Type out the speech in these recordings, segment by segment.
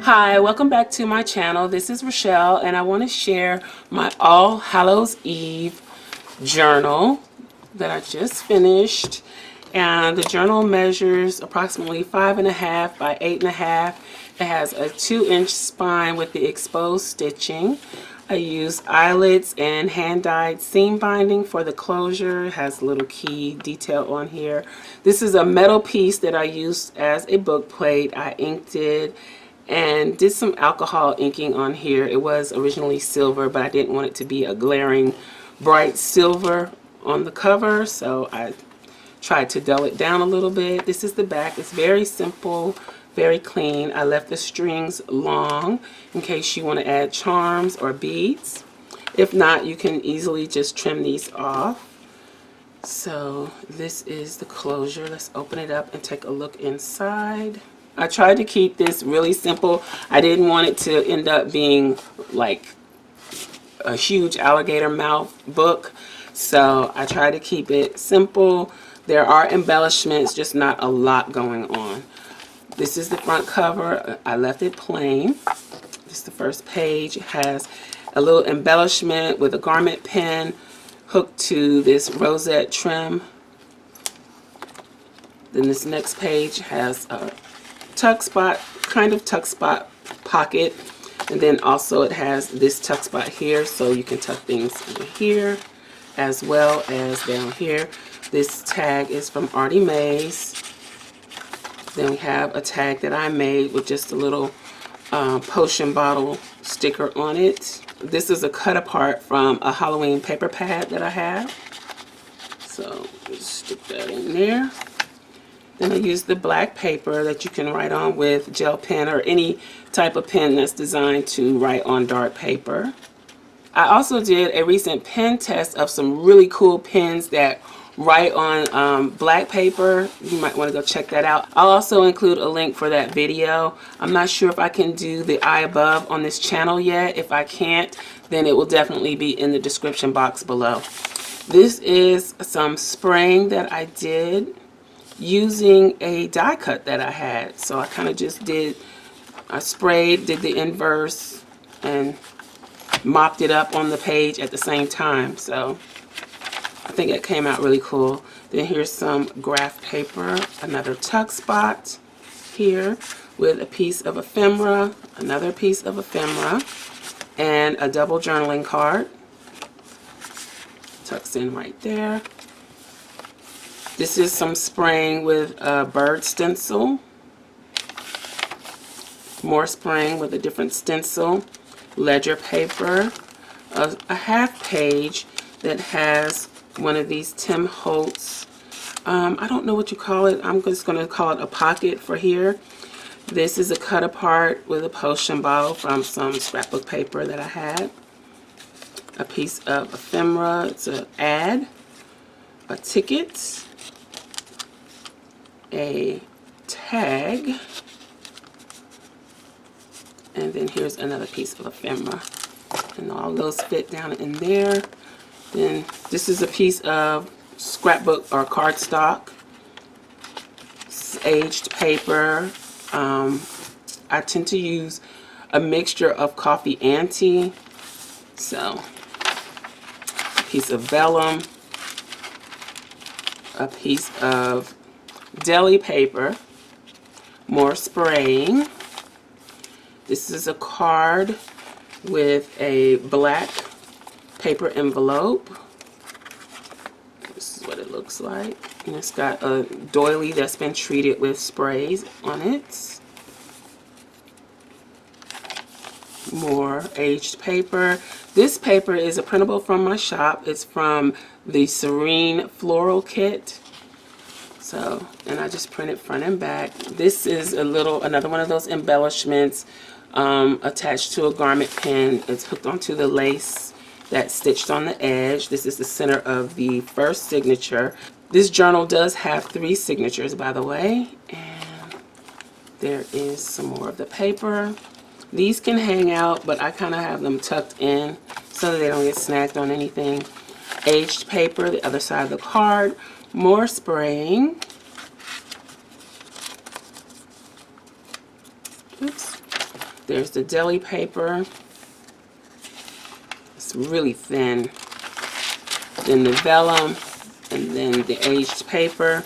Hi, welcome back to my channel. This is Rachelle and I want to share my All Hallows Eve journal that I just finished. And the journal measures approximately 5.5 by 8.5. It has a 2-inch spine with the exposed stitching. I use eyelets and hand-dyed seam binding for the closure. It has a little key detail on here. This is a metal piece that I used as a book plate. I inked it and did some alcohol inking on here. It was originally silver, but I didn't want it to be a glaring bright silver on the cover, so I tried to dull it down a little bit. This is the back. It's very simple, very clean. I left the strings long in case you want to add charms or beads. If not, you can easily just trim these off. So this is the closure. Let's open it up and take a look inside. I tried to keep this really simple. I didn't want it to end up being like a huge alligator mouth book, so I tried to keep it simple. There are embellishments, just not a lot going on. This is the front cover. I left it plain. This is the first page. It has a little embellishment with a garment pin hooked to this rosette trim. Then this next page has a tuck spot, kind of tuck spot pocket, and then also it has this tuck spot here, so you can tuck things in here as well as down here. This tag is from Artie Mays. Then we have a tag that I made with just a little potion bottle sticker on it. This is a cut apart from a Halloween paper pad that I have, so just stick that in there. Then I use the black paper that you can write on with gel pen or any type of pen that's designed to write on dark paper. I also did a recent pen test of some really cool pens that write on black paper. You might want to go check that out. I'll also include a link for that video. I'm not sure if I can do the eye above on this channel yet. If I can't, then it will definitely be in the description box below. This is some spraying that I did using a die cut that I had. So I kind of just I sprayed, did the inverse, and mopped it up on the page at the same time. So I think it came out really cool. Then here's some graph paper, another tuck spot here with a piece of ephemera, another piece of ephemera, and a double journaling card. Tucks in right there. This is some spraying with a bird stencil. More spraying with a different stencil. Ledger paper. A half page that has one of these Tim Holtz. I don't know what you call it. I'm just going to call it a pocket for here. This is a cut apart with a potion bottle from some scrapbook paper that I had. A piece of ephemera. It's an ad. A ticket. A tag, and then here's another piece of ephemera, and all those fit down in there. Then this is a piece of scrapbook or cardstock, aged paper. I tend to use a mixture of coffee and tea, so a piece of vellum, a piece of deli paper, more spraying. This is a card with a black paper envelope. This is what it looks like. And it's got a doily that's been treated with sprays on it. More aged paper. This paper is a printable from my shop. It's from the Serene Floral Kit. So, and I just printed front and back. This is another one of those embellishments attached to a garment pin. It's hooked onto the lace that's stitched on the edge. This is the center of the first signature. This journal does have 3 signatures, by the way. And there is some more of the paper. These can hang out, but I kind of have them tucked in so that they don't get snagged on anything. Aged paper, the other side of the card. More spraying. Oops. There's the deli paper. It's really thin. Then the vellum, and then the aged paper.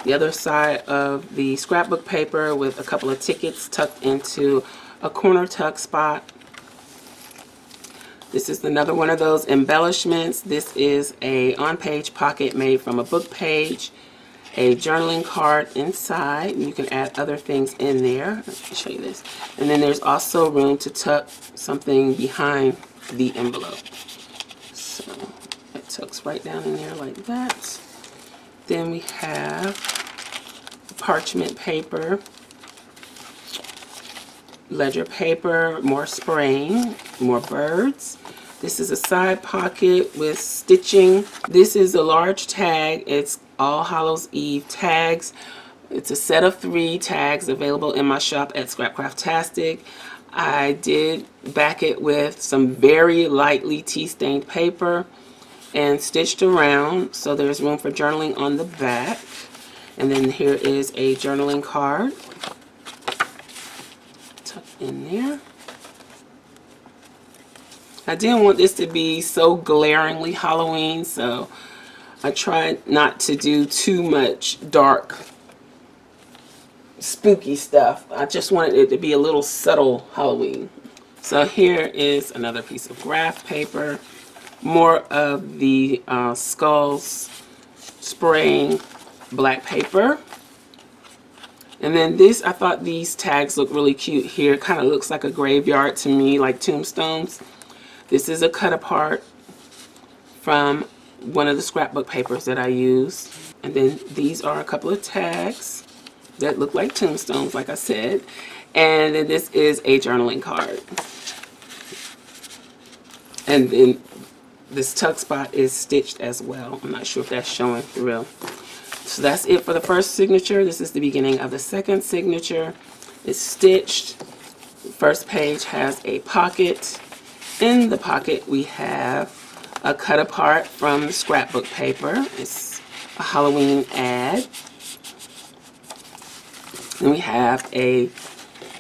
The other side of the scrapbook paper with a couple of tickets tucked into a corner tuck spot. This is another one of those embellishments. This is a on-page pocket made from a book page, a journaling card inside, and you can add other things in there. Let me show you this. And then there's also room to tuck something behind the envelope. So it tucks right down in there like that. Then we have parchment paper, ledger paper, more spraying, more birds. This is a side pocket with stitching. This is a large tag. It's all Hallows Eve tags. It's a set of 3 tags available in my shop at SCRAPCRAFTASTIC. I did back it with some very lightly tea-stained paper and stitched around, so there's room for journaling on the back. And then here is a journaling card tucked in there. I didn't want this to be so glaringly Halloween, so I tried not to do too much dark, spooky stuff. I just wanted it to be a little subtle Halloween. So here is another piece of graph paper, more of the skulls spraying black paper. And then this, I thought these tags look really cute here. Kind of looks like a graveyard to me, like tombstones. This is a cut apart from one of the scrapbook papers that I use. And then these are a couple of tags that look like tombstones, like I said. And then this is a journaling card. And then this tuck spot is stitched as well. I'm not sure if that's showing through. So that's it for the first signature. This is the beginning of the second signature. It's stitched. The first page has a pocket. In the pocket we have a cut apart from the scrapbook paper. It's a Halloween ad. Then we have a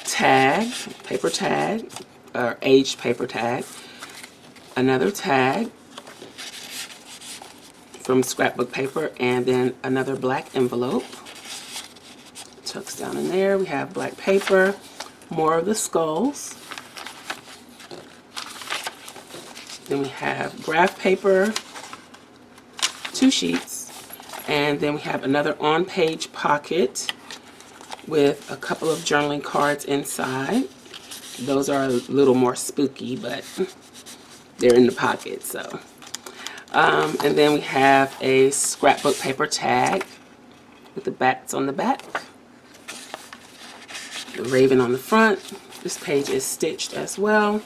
tag, paper tag, or aged paper tag. Another tag from scrapbook paper, and then another black envelope. Tucks down in there. We have black paper, more of the skulls. Then we have graph paper, 2 sheets, and then we have another on-page pocket with a couple of journaling cards inside. Those are a little more spooky, but they're in the pocket, so. And then we have a scrapbook paper tag with the bats on the back, the raven on the front. This page is stitched as well.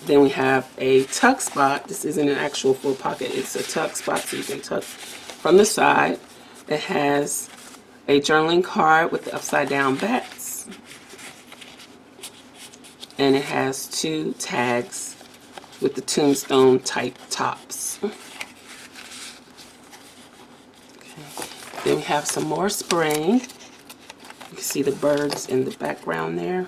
Then we have a tuck spot. This isn't an actual full pocket. It's a tuck spot, so you can tuck from the side. It has a journaling card with the upside down bats. And it has 2 tags with the tombstone type tops. Okay. Then we have some more spraying. You can see the birds in the background there.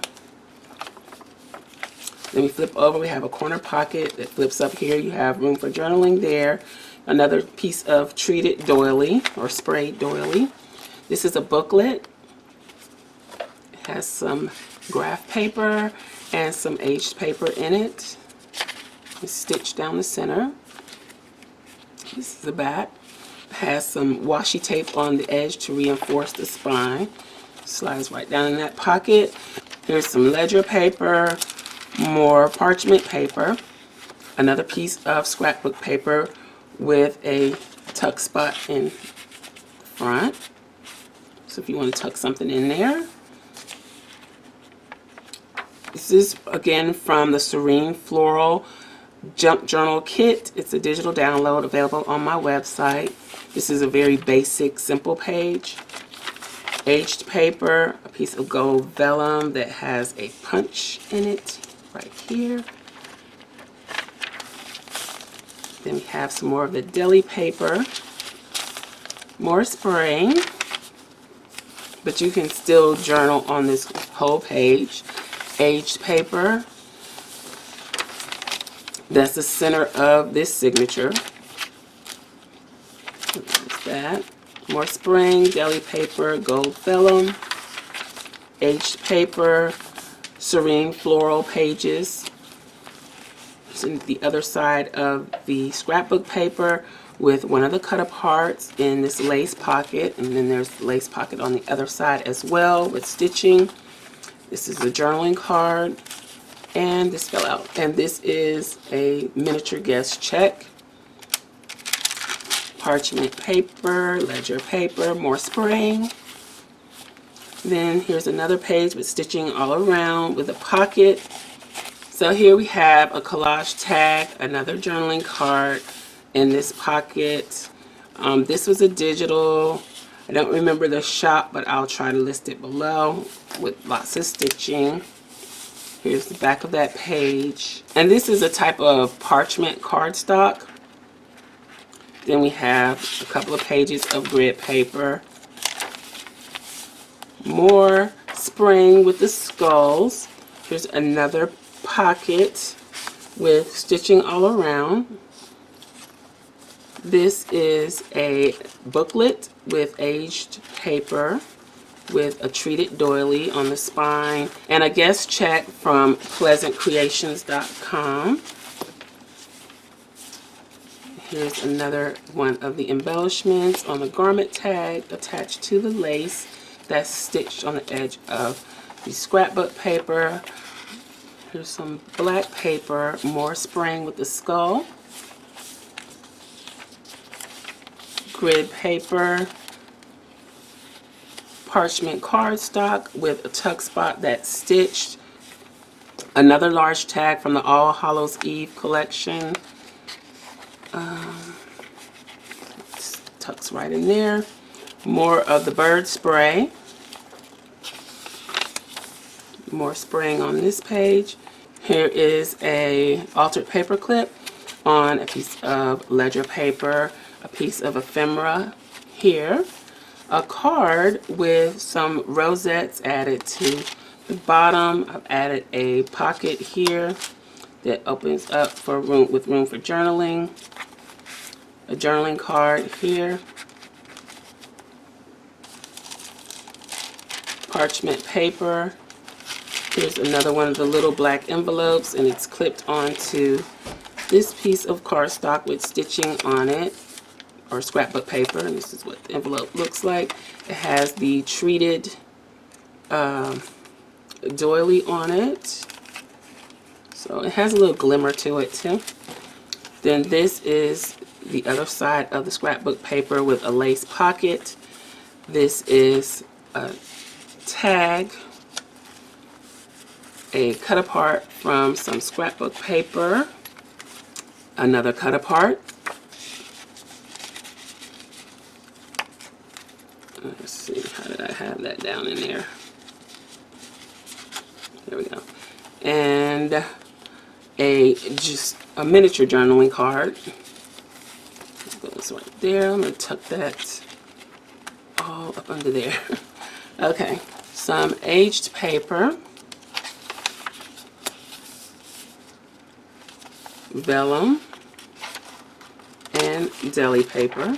Then we flip over, we have a corner pocket that flips up here. You have room for journaling there. Another piece of treated doily or sprayed doily. This is a booklet. It has some graph paper and some aged paper in it. It's stitched down the center. This is the back. It has some washi tape on the edge to reinforce the spine. Slides right down in that pocket. Here's some ledger paper, more parchment paper, another piece of scrapbook paper with a tuck spot in front. So if you want to tuck something in there. This is again from the Serene Floral Junk Journal Kit. It's a digital download available on my website. This is a very basic, simple page. Aged paper, a piece of gold vellum that has a punch in it right here. Then we have some more of the deli paper, more spraying, but you can still journal on this whole page. aged paper. That's the center of this signature. There's that. More spring, deli paper, gold vellum, aged paper, serene floral pages. And the other side of the scrapbook paper with one of the cut aparts in this lace pocket, and then there's the lace pocket on the other side as well with stitching. This is a journaling card, and this fell out. And this is a miniature guest check. Parchment paper, ledger paper, more spraying. Then here's another page with stitching all around with a pocket. So here we have a collage tag, another journaling card in this pocket. This was a digital. I don't remember the shop, but I'll try to list it below with lots of stitching. Here's the back of that page. And this is a type of parchment cardstock. Then we have a couple of pages of grid paper. More spring with the skulls. Here's another pocket with stitching all around. This is a booklet with aged paper with a treated doily on the spine and a guest check from pleasantcreations.com. Here's another one of the embellishments on the garment tag attached to the lace that's stitched on the edge of the scrapbook paper. Here's some black paper, more spraying with the skull. Grid paper, parchment cardstock with a tuck spot that's stitched. Another large tag from the All Hallows Eve collection. Tucks right in there. More of the bird spray. More spraying on this page. Here is a altered paper clip on a piece of ledger paper, a piece of ephemera here, a card with some rosettes added to the bottom. I've added a pocket here that opens up for room for journaling. A journaling card here. Parchment paper. Here's another one of the little black envelopes, and it's clipped onto this piece of cardstock with stitching on it, or scrapbook paper, and this is what the envelope looks like. It has the treated doily on it, so it has a little glimmer to it too. Then this is the other side of the scrapbook paper with a lace pocket. This is a tag, a cut apart from some scrapbook paper, another cut apart. Let's see, how did I have that down in there? There we go. And just a miniature journaling card. It goes right there. I'm going to tuck that all up under there. Okay, some aged paper, vellum, and deli paper,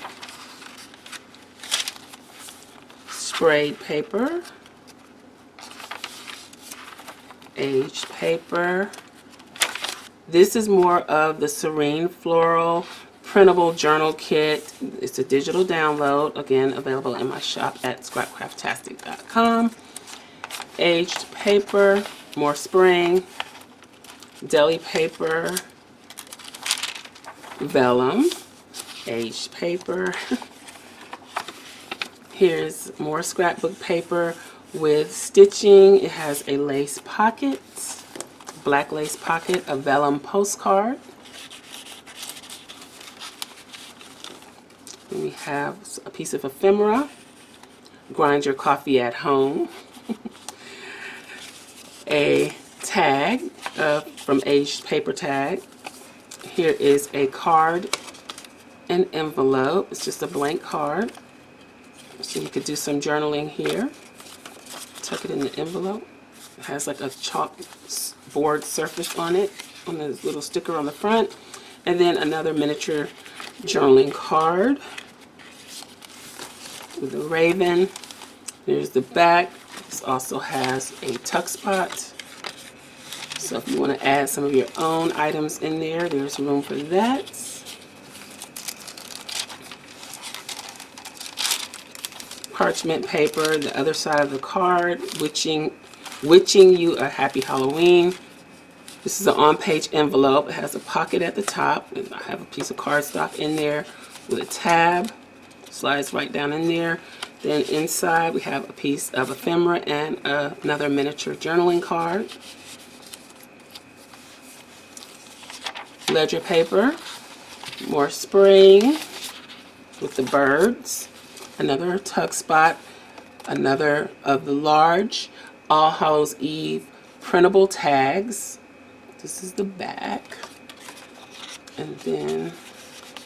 sprayed paper, aged paper. This is more of the serene floral printable journal kit. It's a digital download, again available in my shop at SCRAPCRAFTASTIC.com. Aged paper, more spring, deli paper, vellum, aged paper. Here's more scrapbook paper with stitching. It has a lace pocket, black lace pocket, a vellum postcard. And we have a piece of ephemera, grind your coffee at home. A tag from Aged Paper Tag. Here is a card, an envelope. It's just a blank card. So you could do some journaling here. Tuck it in the envelope. It has like a chalkboard surface on it, on this little sticker on the front. And then another miniature journaling card with a raven. There's the back. This also has a tuck spot. So if you want to add some of your own items in there, there's room for that. Parchment paper, the other side of the card, wishing you a happy Halloween. This is an on-page envelope. It has a pocket at the top, and I have a piece of cardstock in there with a tab. Slides right down in there. Then inside we have a piece of ephemera and another miniature journaling card. Ledger paper, more spring with the birds, another tuck spot, another of the large All Hallows Eve printable tags. This is the back. And then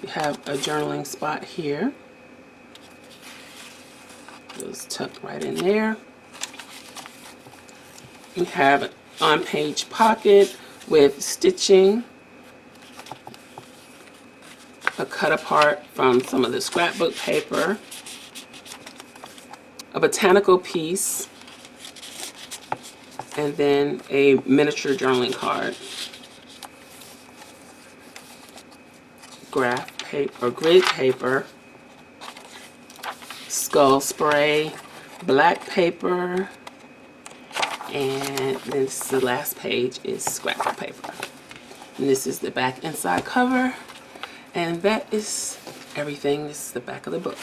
you have a journaling spot here. Those tucked right in there. We have an on-page pocket with stitching, a cut apart from some of the scrapbook paper, a botanical piece, and then a miniature journaling card. Graph paper, or grid paper, skull spray, black paper, and then the last page is scrapbook paper. And this is the back inside cover, and that is everything. This is the back of the book,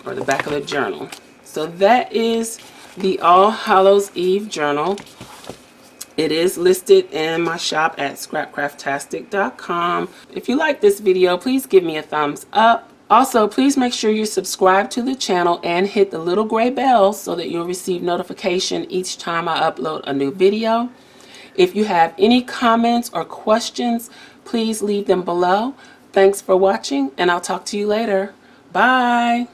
or the back of the journal. So that is the All Hallows Eve journal. It is listed in my shop at SCRAPCRAFTASTIC.com. If you like this video, please give me a thumbs up. Also, please make sure you subscribe to the channel and hit the little gray bell so that you'll receive notification each time I upload a new video. If you have any comments or questions, please leave them below. Thanks for watching, and I'll talk to you later. Bye.